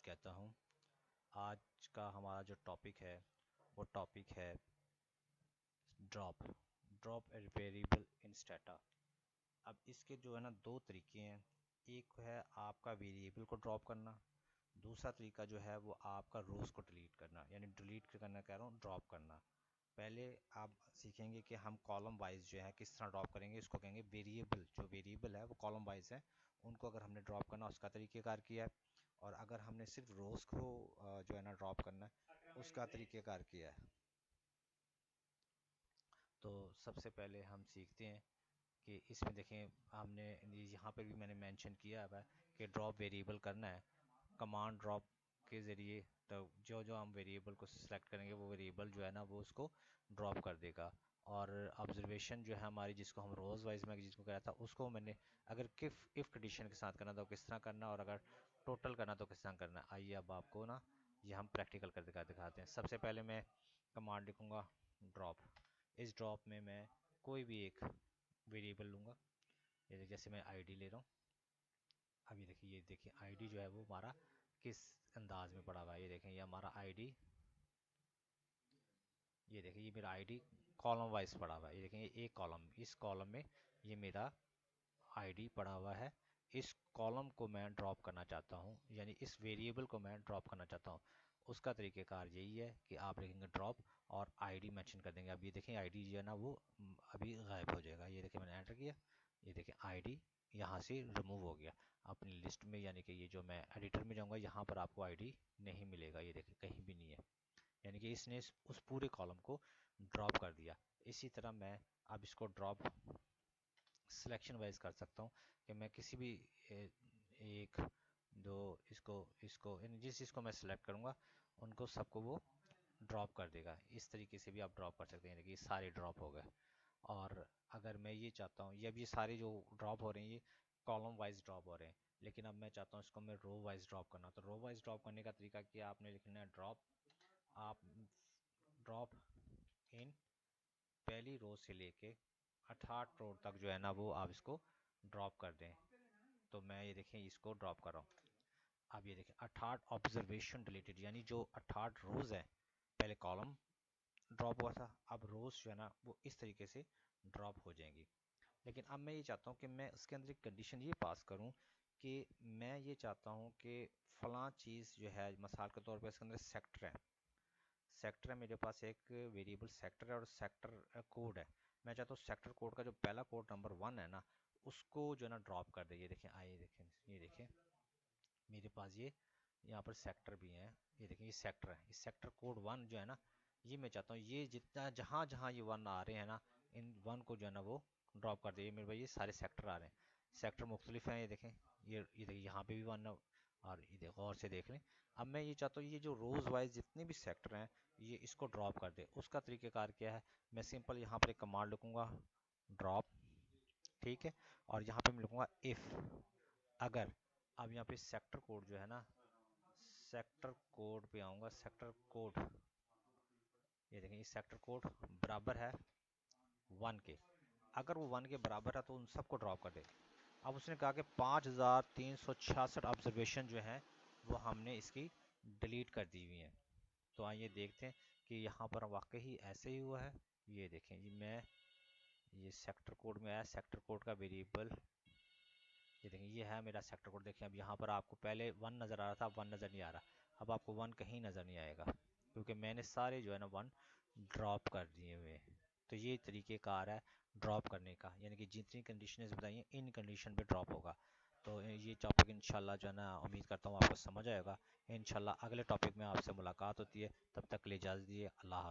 कहता हूँ। आज का हमारा जो टॉपिक है वो टॉपिक है drop a variable in strata. अब इसके जो है ना दो तरीके हैं। एक है आपका वेरिएबल को ड्रॉप करना, दूसरा तरीका जो है वो आपका रोज़ को डिलीट करना, यानी डिलीट करना कह रहा हूँ, ड्रॉप करना। पहले आप सीखेंगे कि हम कॉलम वाइज जो है किस तरह ड्रॉप करेंगे। इसको कहेंगे वेरिएबल। जो वेरिएबल है वो कॉलम वाइज है, उनको अगर हमने ड्रॉप करना उसका तरीक़ेकार किया है, और अगर हमने सिर्फ रोज़ को जो है ना ड्रॉप करना है उसका तरीक़ेकार किया है। तो सबसे पहले हम सीखते हैं कि इसमें देखें, हमने यहाँ पर भी मैंने मेंशन किया है कि ड्रॉप वेरिएबल करना है कमांड ड्रॉप के ज़रिए। तो जो जो हम वेरिएबल को सिलेक्ट करेंगे वो वेरिएबल जो है ना वो उसको ड्रॉप कर देगा। और ऑब्जर्वेशन जो है हमारी, जिसको हम रोज़ वाइज में जिसको कह रहा था, उसको मैंने अगर इफ़ कंडीशन के साथ करना तो किस तरह करना, और अगर टोटल करना तो किस तरह करना। आइए अब आपको ना ये हम प्रैक्टिकल कर दिखाते हैं। सबसे पहले मैं कमांड लिखूँगा ड्रॉप। इस ड्रॉप में मैं कोई भी एक वेरिएबल लूँगा। ये जैसे मैं आईडी ले रहा हूँ। अब ये देखिए आईडी जो है वो हमारा किस अंदाज में पड़ा हुआ है। ये देखें, ये हमारा आईडी, ये देखिए ये मेरा आईडी कॉलम वाइज पड़ा हुआ है। ये देखें, ये एक कॉलम, इस कॉलम में ये मेरा आईडी पड़ा हुआ है। इस कॉलम को मैं ड्रॉप करना चाहता हूँ, यानी इस वेरिएबल को मैं ड्रॉप करना चाहता हूँ। उसका तरीक़ेकार यही है कि आप लिखेंगे ड्रॉप और आईडी मेंशन कर देंगे। अब ये देखें आईडी जो है ना वो अभी गायब हो जाएगा। ये देखें मैंने एंटर किया, ये देखें आईडी यहाँ से रिमूव हो गया अपनी लिस्ट में, यानी कि ये जो मैं एडिटर में जाऊँगा यहाँ पर आपको आईडी नहीं मिलेगा। ये देखें कहीं भी नहीं है, यानी कि इसने उस पूरे कॉलम को ड्रॉप कर दिया। इसी तरह मैं अब इसको ड्रॉप सिलेक्शन वाइज कर सकता हूँ कि मैं किसी भी एक दो इसको इसको जिस चीज़ को मैं सिलेक्ट करूँगा उनको सबको वो ड्रॉप कर देगा। इस तरीके से भी आप ड्रॉप कर सकते हैं, यानी कि सारे ड्रॉप हो गए। और अगर मैं ये चाहता हूँ, ये अब ये सारे जो ड्रॉप हो रहे हैं ये कॉलम वाइज ड्रॉप हो रहे हैं, लेकिन अब मैं चाहता हूँ इसको मैं रो वाइज ड्रॉप करना। तो रो वाइज ड्रॉप करने का तरीका क्या, आपने लिखना है ड्रॉप, आप ड्रॉप इन पहली रो से लेके 68 रो तक जो है ना वो आप इसको ड्रॉप कर दें। तो मैं ये देखें इसको ड्रॉप कर रहा हूँ। अब ये देखें 68 ऑब्जर्वेशन डिलीटेड, यानी जो 68 रोज है, पहले कॉलम ड्रॉप हुआ था, अब रोज जो है ना वो इस तरीके से ड्रॉप हो जाएंगी। लेकिन अब मैं ये चाहता हूँ कि मैं उसके अंदर एक कंडीशन ये पास करूँ कि मैं ये चाहता हूँ कि फलां चीज़ जो है, मिसाल के तौर पर इसके अंदर सेक्टर है, सेक्टर है मेरे पास एक वेरिएबल सेक्टर है और सेक्टर कोड है। मैं चाहता हूँ सेक्टर कोड का जो पहला कोड नंबर 1 है ना उसको जो है ना ड्रॉप कर दे। ये देखें, आइए देखें, ये देखें मेरे पास ये यहाँ पर सेक्टर भी हैं। ये देखें ये सेक्टर है, इस सेक्टर कोड 1 जो है ना ये मैं चाहता हूँ ये जितना जहाँ जहाँ ये 1 आ रहे हैं ना, इन 1 को जो है ना वो ड्रॉप कर दे। ये मेरे भाई ये सारे सेक्टर आ रहे हैं, सेक्टर मुख्तलिफ हैं। ये देखें, ये देखिए यहाँ पे भी 1, और ये देखो और से देख लें। अब मैं ये चाहता हूँ ये जो रोज वाइज जितने भी सेक्टर हैं ये इसको ड्रॉप कर दे। उसका तरीक़ेकार क्या है, मैं सिंपल यहाँ पर एक कमांड लिखूँगा ड्रॉप, ठीक है, और यहाँ पे मैं लिखूँगा इफ़ अगर। अब यहाँ पे सेक्टर कोड जो है ना, सेक्टर कोड पे आऊँगा, सेक्टर कोड, ये देखें इस सेक्टर कोड बराबर है 1 के। अगर वो 1 के बराबर है तो उन सबको ड्रॉप कर दे। अब उसने कहा कि 5366 ऑब्जर्वेशन जो है वो हमने इसकी डिलीट कर दी हुई हैं। तो आइए देखते हैं कि यहाँ पर वाकई ऐसे ही हुआ है। ये देखें जी, मैं ये सेक्टर कोड में आया, सेक्टर कोड का वेरिएबल, ये देखें ये है मेरा सेक्टर कोड। देखें अब यहाँ पर आपको पहले 1 नज़र आ रहा था, अब 1 नज़र नहीं आ रहा। अब आपको 1 कहीं नज़र नहीं आएगा क्योंकि मैंने सारे जो है ना 1 ड्रॉप कर दिए हुए। तो ये तरीक़ेकार है ड्रॉप करने का, यानी कि जितनी कंडीशंस बताइए इन कंडीशन पे ड्रॉप होगा। तो ये टॉपिक इंशाल्लाह जो है ना उम्मीद करता हूँ आपको समझ आएगा। इंशाल्लाह अगले टॉपिक में आपसे मुलाकात होती है, तब तक के लिए इजाज़त दीजिए। अल्लाह हाफ़िज़।